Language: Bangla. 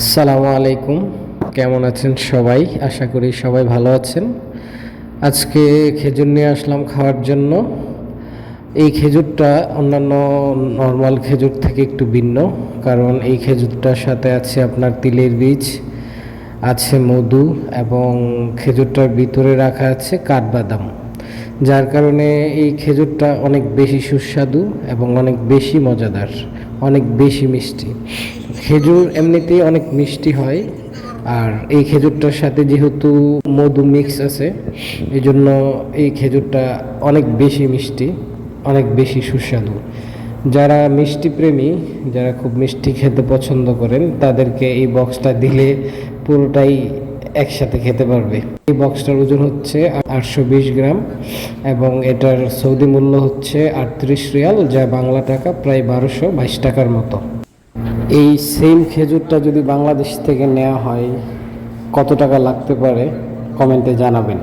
আসসালামু আলাইকুম। কেমন আছেন সবাই? আশা করি সবাই ভালো আছেন। আজকে খেজুর নিয়ে আসলাম খাওয়ার জন্য। এই খেজুরটা অন্যান্য নর্মাল খেজুর থেকে একটু ভিন্ন, কারণ এই খেজুরটার সাথে আছে আপনার তিলের বীজ, আছে মধু এবং খেজুরটার ভিতরে রাখা আছে কাঠবাদাম, যার কারণে এই খেজুরটা অনেক বেশি সুস্বাদু এবং অনেক বেশি মজাদার, অনেক বেশি মিষ্টি। খেজুর এমনিতেই অনেক মিষ্টি হয়, আর এই খেজুরটার সাথে যেহেতু মধু মিক্স আছে, এই জন্য এই খেজুরটা অনেক বেশি মিষ্টি, অনেক বেশি সুস্বাদু। যারা মিষ্টি প্রেমী, যারা খুব মিষ্টি খেতে পছন্দ করেন, তাদেরকে এই বক্সটা দিলে পুরোটাই একসাথে খেতে পারবে। এই বক্সটার ওজন হচ্ছে 820 গ্রাম এবং এটার সৌদি মূল্য হচ্ছে 38 রিয়াল, যা বাংলা টাকা প্রায় 1222 টাকার মতো। এই সেম খেজুরটা যদি বাংলাদেশ থেকে নেওয়া হয় কত টাকা লাগতে পারে কমেন্টে জানাবেন।